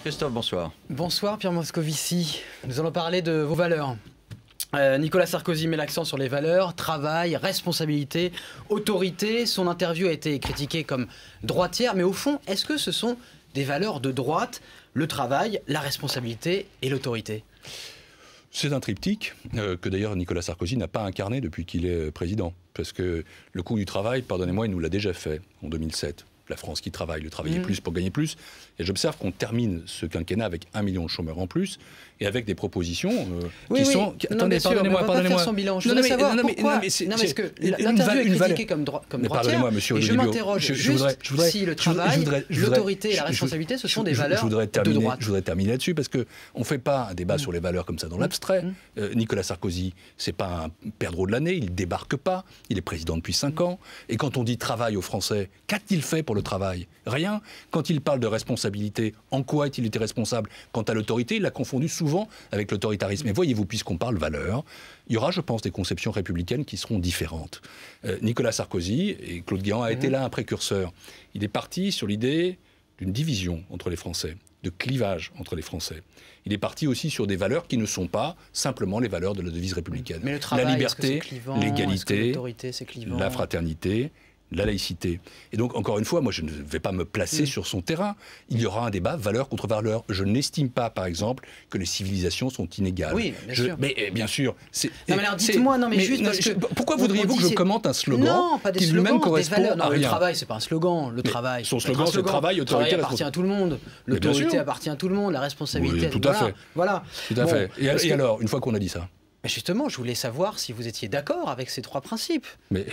Christophe, bonsoir. Bonsoir Pierre Moscovici. Nous allons parler de vos valeurs. Nicolas Sarkozy met l'accent sur les valeurs, travail, responsabilité, autorité. Son interview a été critiquée comme droitière, mais au fond, est-ce que ce sont des valeurs de droite, le travail, la responsabilité et l'autorité? C'est un triptyque que d'ailleurs Nicolas Sarkozy n'a pas incarné depuis qu'il est président. Parce que le coût du travail, pardonnez-moi, il nous l'a déjà fait en 2007. La France qui travaille, le travailler plus pour gagner plus. Et j'observe qu'on termine ce quinquennat avec 1 million de chômeurs en plus et avec des propositions qui sont... Attendez, pardonnez-moi. Je voudrais savoir pourquoi... Est-ce que l'interview est critiquée comme droitière? Pardonnez-moi, monsieur Olivier. Je m'interroge juste si le travail, l'autorité et la responsabilité, ce sont des valeurs de droite. Je voudrais terminer là-dessus parce qu'on ne fait pas un débat sur les valeurs comme ça dans l'abstrait. Nicolas Sarkozy, c'est pas un perdreau de l'année, il ne débarque pas, il est président depuis 5 ans. Et quand on dit travail aux Français, qu'a-t-il fait pour le travail? Rien. Quand il parle de responsabilité, en quoi a-t-il été responsable? Quant à l'autorité, il l'a confondu souvent avec l'autoritarisme. Et voyez-vous, puisqu'on parle valeurs, il y aura, je pense, des conceptions républicaines qui seront différentes. Nicolas Sarkozy, et Claude Guéant a été là un précurseur, il est parti sur l'idée d'une division entre les Français, de clivage entre les Français. Il est parti aussi sur des valeurs qui ne sont pas simplement les valeurs de la devise républicaine. Mais le travail, la liberté, l'égalité, la fraternité, la laïcité. Et donc, encore une fois, moi, je ne vais pas me placer sur son terrain. Il y aura un débat valeur contre valeur. Je n'estime pas, par exemple, que les civilisations sont inégales. Oui, bien sûr. Mais bien sûr. Non, mais alors dites-moi, pourquoi voudriez-vous que je commente un slogan qui lui-même correspond à rien? Le travail, c'est pas un slogan. Le travail. Son slogan, c'est travail, autorité, appartient à tout le monde. L'autorité appartient à tout le monde. La responsabilité. Oui, tout à fait. Voilà. Tout à fait. Et alors, une fois qu'on a dit ça? Justement, je voulais savoir si vous étiez d'accord avec ces 3 principes. Mais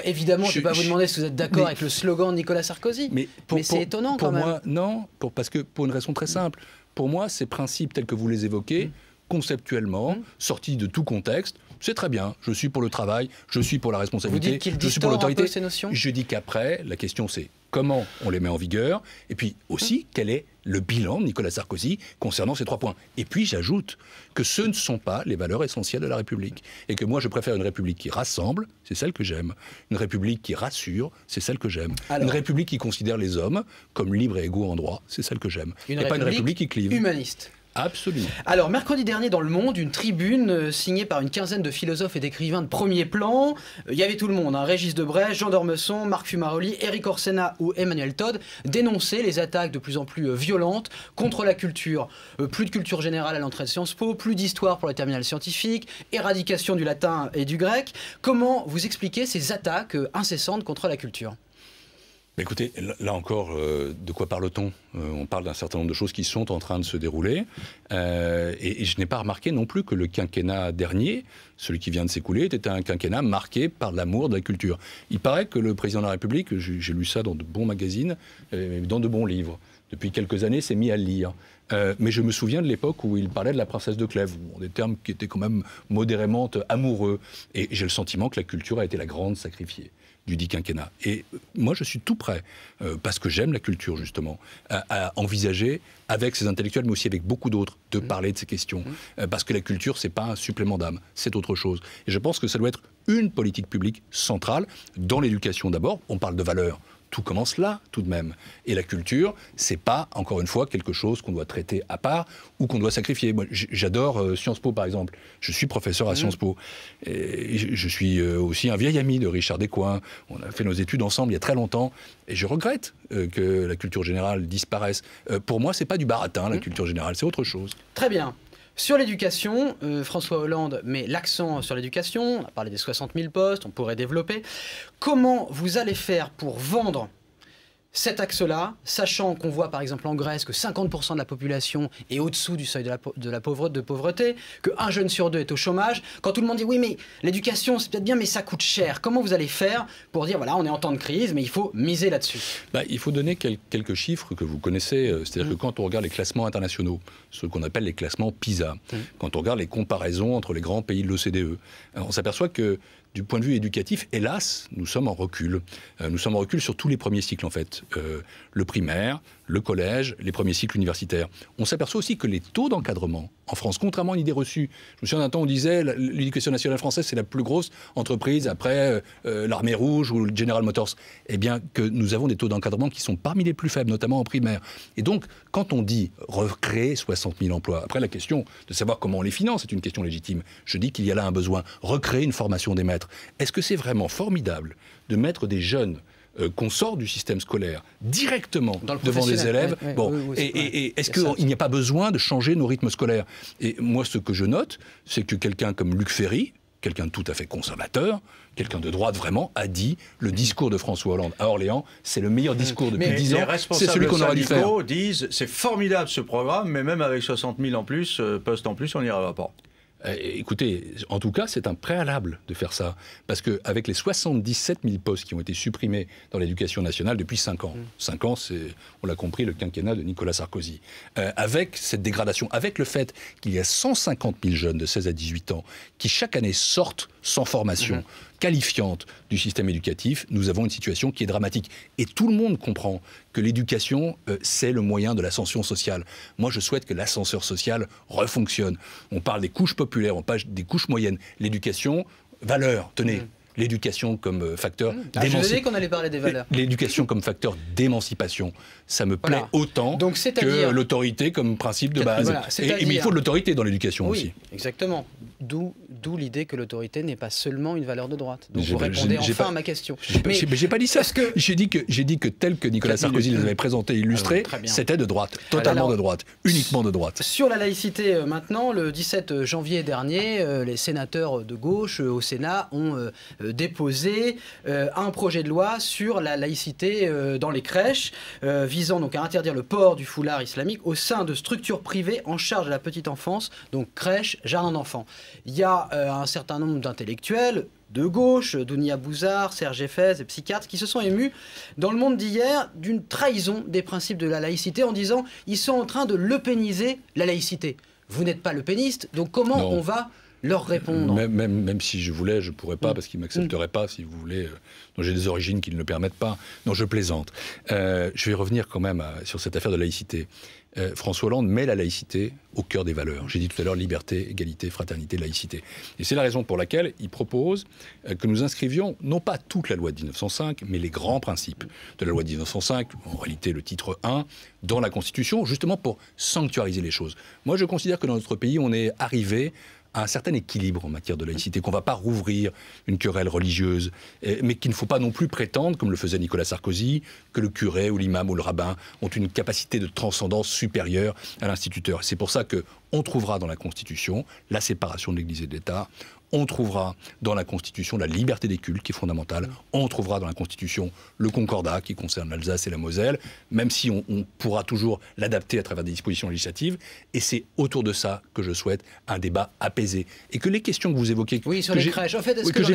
évidemment, je ne vais pas vous demander si vous êtes d'accord avec le slogan de Nicolas Sarkozy. Mais c'est étonnant quand même. Pour moi, non, parce que pour une raison très simple. Pour moi, ces principes tels que vous les évoquez, conceptuellement, sortis de tout contexte, c'est très bien. Je suis pour le travail, je suis pour la responsabilité, vous dites qu'il je suis pour l'autorité. Ces notions. Je dis qu'après, la question c'est comment on les met en vigueur, et puis aussi quel est le bilan de Nicolas Sarkozy concernant ces 3 points. Et puis j'ajoute que ce ne sont pas les valeurs essentielles de la République. Et que moi je préfère une République qui rassemble, c'est celle que j'aime. Une République qui rassure, c'est celle que j'aime. Une République qui considère les hommes comme libres et égaux en droit, c'est celle que j'aime. Et pas une République qui clive. Humaniste. Absolument. Alors, mercredi dernier, dans Le Monde, une tribune signée par une quinzaine de philosophes et d'écrivains de premier plan. Il y avait tout le monde, hein. Régis Debray, Jean d'Ormesson, Marc Fumaroli, Éric Orsena ou Emmanuel Todd dénonçaient les attaques de plus en plus violentes contre la culture. Plus de culture générale à l'entrée de Sciences Po, plus d'histoire pour les terminales scientifiques, éradication du latin et du grec. Comment vous expliquez ces attaques incessantes contre la culture ? Écoutez, là encore, de quoi parle-t-on? On parle d'un certain nombre de choses qui sont en train de se dérouler. Et je n'ai pas remarqué non plus que le quinquennat dernier, celui qui vient de s'écouler, était un quinquennat marqué par l'amour de la culture. Il paraît que le président de la République, j'ai lu ça dans de bons magazines, dans de bons livres, depuis quelques années, s'est mis à le lire. Mais je me souviens de l'époque où il parlait de la princesse de Clèves, des termes qui étaient quand même modérément amoureux. Et j'ai le sentiment que la culture a été la grande sacrifiée du dit quinquennat. Et moi, je suis tout prêt, parce que j'aime la culture, justement, à envisager, avec ces intellectuels, mais aussi avec beaucoup d'autres, de parler de ces questions. Parce que la culture, c'est pas un supplément d'âme, c'est autre chose. Et je pense que ça doit être une politique publique centrale, dans l'éducation d'abord. On parle de valeurs. Tout commence là, tout de même. Et la culture, c'est pas, encore une fois, quelque chose qu'on doit traiter à part ou qu'on doit sacrifier. Moi, j'adore Sciences Po, par exemple. Je suis professeur à Sciences Po. Et je suis aussi un vieil ami de Richard Descoings. On a fait nos études ensemble il y a très longtemps. Et je regrette que la culture générale disparaisse. Pour moi, c'est pas du baratin, la culture générale, c'est autre chose. Très bien. Sur l'éducation, François Hollande met l'accent sur l'éducation. On a parlé des 60 000 postes, on pourrait développer. Comment vous allez faire pour vendre cet axe-là, sachant qu'on voit par exemple en Grèce que 50% de la population est au-dessous du seuil de pauvreté, qu'un jeune sur 2 est au chômage, quand tout le monde dit oui mais l'éducation c'est peut-être bien mais ça coûte cher, comment vous allez faire pour dire voilà on est en temps de crise mais il faut miser là-dessus? Il faut donner quelques chiffres que vous connaissez, c'est-à-dire que quand on regarde les classements internationaux, ce qu'on appelle les classements PISA, quand on regarde les comparaisons entre les grands pays de l'OCDE, on s'aperçoit que du point de vue éducatif, hélas, nous sommes en recul. Nous sommes en recul sur tous les premiers cycles, en fait. Le primaire, le collège, les premiers cycles universitaires. On s'aperçoit aussi que les taux d'encadrement en France, contrairement à une idée reçue, je me souviens d'un temps où on disait l'éducation nationale française, c'est la plus grosse entreprise après l'Armée Rouge ou le General Motors. Eh bien, que nous avons des taux d'encadrement qui sont parmi les plus faibles, notamment en primaire. Et donc, quand on dit recréer 60 000 emplois, après la question de savoir comment on les finance, c'est une question légitime. Je dis qu'il y a là un besoin. Recréer une formation des maîtres. Est-ce que c'est vraiment formidable de mettre des jeunes qu'on sort du système scolaire directement devant les élèves. Et est-ce qu'il n'y a pas besoin de changer nos rythmes scolaires? Et moi, ce que je note, c'est que quelqu'un comme Luc Ferry, quelqu'un de tout à fait conservateur, quelqu'un de droite vraiment, a dit le discours de François Hollande à Orléans, c'est le meilleur discours depuis 10 ans, c'est celui qu'on aurait dû faire. Les responsables syndicaux disent c'est formidable ce programme, mais même avec 60 000 en plus, postes en plus, on n'y arrivera pas. Écoutez, en tout cas, c'est un préalable de faire ça. Parce qu'avec les 77 000 postes qui ont été supprimés dans l'éducation nationale depuis 5 ans, 5 ans, c'est, on l'a compris, le quinquennat de Nicolas Sarkozy, avec cette dégradation, avec le fait qu'il y a 150 000 jeunes de 16 à 18 ans qui chaque année sortent sans formation qualifiante du système éducatif, nous avons une situation qui est dramatique. Et tout le monde comprend que l'éducation, c'est le moyen de l'ascension sociale. Moi, je souhaite que l'ascenseur social refonctionne. On parle des couches populaires, on parle des couches moyennes. L'éducation, valeur, tenez. L'éducation comme facteur d'émancipation. Je vous ai dit qu'on allait parler des valeurs. L'éducation comme facteur d'émancipation, ça me plaît autant que l'autorité comme principe de base. Mais il faut de l'autorité dans l'éducation aussi. Exactement. D'où l'idée que l'autorité n'est pas seulement une valeur de droite. Donc vous répondez enfin à ma question. Mais j'ai pas dit ça. J'ai dit que tel que Nicolas Sarkozy les avait présentés et illustrés, c'était de droite, totalement de droite, uniquement de droite. Sur la laïcité maintenant, le 17 janvier dernier, les sénateurs de gauche au Sénat ont déposé un projet de loi sur la laïcité dans les crèches, visant donc à interdire le port du foulard islamique au sein de structures privées en charge de la petite enfance, donc crèches, jardins d'enfants. Il y a un certain nombre d'intellectuels de gauche, Dounia Bouzard, Serge Effès, et psychiatres, qui se sont émus dans le Monde d'hier d'une trahison des principes de la laïcité en disant ils sont en train de lepéniser la laïcité. Vous n'êtes pas lepéniste, donc comment on va leur répondre? Même si je voulais, je ne pourrais pas, parce qu'ils ne m'accepteraient pas, si vous voulez. Donc j'ai des origines qui ne le permettent pas. Non, je plaisante. Je vais revenir quand même sur cette affaire de laïcité. François Hollande met la laïcité au cœur des valeurs. J'ai dit tout à l'heure liberté, égalité, fraternité, laïcité. Et c'est la raison pour laquelle il propose que nous inscrivions, non pas toute la loi de 1905, mais les grands principes de la loi de 1905, en réalité le titre 1, dans la Constitution, justement pour sanctuariser les choses. Moi, je considère que dans notre pays, on est arrivé à un certain équilibre en matière de laïcité, qu'on ne va pas rouvrir une querelle religieuse, mais qu'il ne faut pas non plus prétendre, comme le faisait Nicolas Sarkozy, que le curé ou l'imam ou le rabbin ont une capacité de transcendance supérieure à l'instituteur. C'est pour ça qu'on trouvera dans la Constitution la séparation de l'Église et de l'État. On trouvera dans la Constitution la liberté des cultes, qui est fondamentale. On trouvera dans la Constitution le concordat, qui concerne l'Alsace et la Moselle, même si on pourra toujours l'adapter à travers des dispositions législatives. Et c'est autour de ça que je souhaite un débat apaisé. Et que les questions que vous évoquez... Oui, sur les crèches. En fait, que j'ai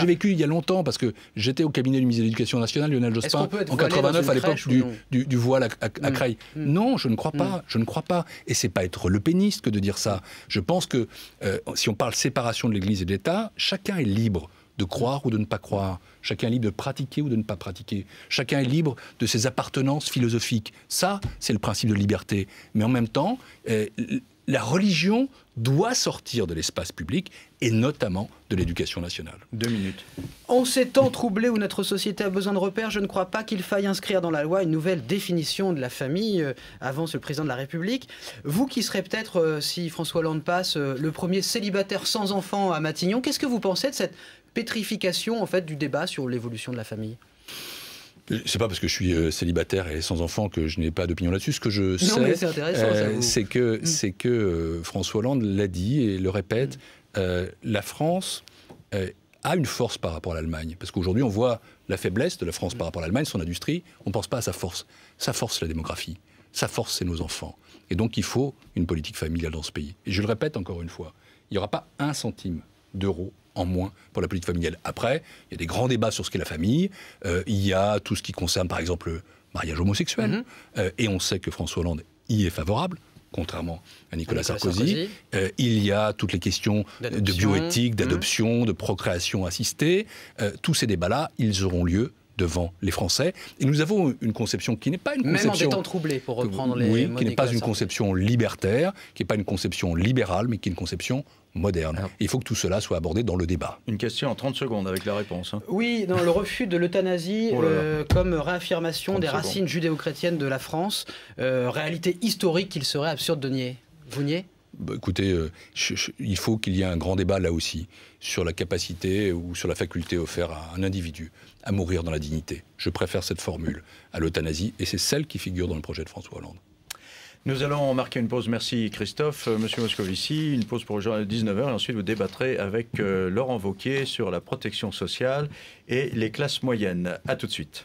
vécu il y a longtemps, parce que j'étais au cabinet du ministre de l'Éducation nationale, Lionel Jospin, en 89, à l'époque du voile à Creil. Non, je ne crois pas. Je ne crois pas. Et c'est pas être lepéniste que de dire ça. Je pense que si on parle séparation de l'Église et de l'État, chacun est libre de croire ou de ne pas croire. Chacun est libre de pratiquer ou de ne pas pratiquer. Chacun est libre de ses appartenances philosophiques. Ça, c'est le principe de liberté. Mais en même temps, la religion doit sortir de l'espace public et notamment de l'éducation nationale. 2 minutes. En ces temps troublés où notre société a besoin de repères, je ne crois pas qu'il faille inscrire dans la loi une nouvelle définition de la famille, avance le président de la République. Vous qui serez peut-être, si François Hollande passe, le premier célibataire sans enfant à Matignon, qu'est-ce que vous pensez de cette pétrification en fait, du débat sur l'évolution de la famille ? C'est pas parce que je suis célibataire et sans enfant que je n'ai pas d'opinion là-dessus. Ce que je sais, c'est que François Hollande l'a dit et le répète, la France a une force par rapport à l'Allemagne. Parce qu'aujourd'hui, on voit la faiblesse de la France par rapport à l'Allemagne, son industrie. On ne pense pas à sa force. Sa force, c'est la démographie. Sa force, c'est nos enfants. Et donc, il faut une politique familiale dans ce pays. Et je le répète encore une fois, il n'y aura pas 1 centime d'euro en moins pour la politique familiale. Après, il y a des grands débats sur ce qu'est la famille. Il y a tout ce qui concerne, par exemple, le mariage homosexuel. Et on sait que François Hollande y est favorable. contrairement à Nicolas Sarkozy. Il y a toutes les questions de bioéthique, d'adoption, de procréation assistée. Tous ces débats-là, ils auront lieu devant les Français. Et nous avons une conception qui n'est pas une conception... Même en des temps troublés, pour reprendre les mots qui n'est pas une Sarkozy. conception libertaire, qui n'est pas une conception libérale, mais qui est une conception moderne. Il faut que tout cela soit abordé dans le débat. Une question en 30 secondes avec la réponse. Oui, dans le refus de l'euthanasie comme réaffirmation des racines judéo-chrétiennes de la France, réalité historique qu'il serait absurde de nier. Vous niez ? Écoutez, il faut qu'il y ait un grand débat là aussi sur la capacité ou sur la faculté offerte à un individu à mourir dans la dignité. Je préfère cette formule à l'euthanasie et c'est celle qui figure dans le projet de François Hollande. Nous allons marquer une pause. Merci Christophe. Monsieur Moscovici, une pause pour le journal de 19h et ensuite vous débattrez avec Laurent Wauquiez sur la protection sociale et les classes moyennes. A tout de suite.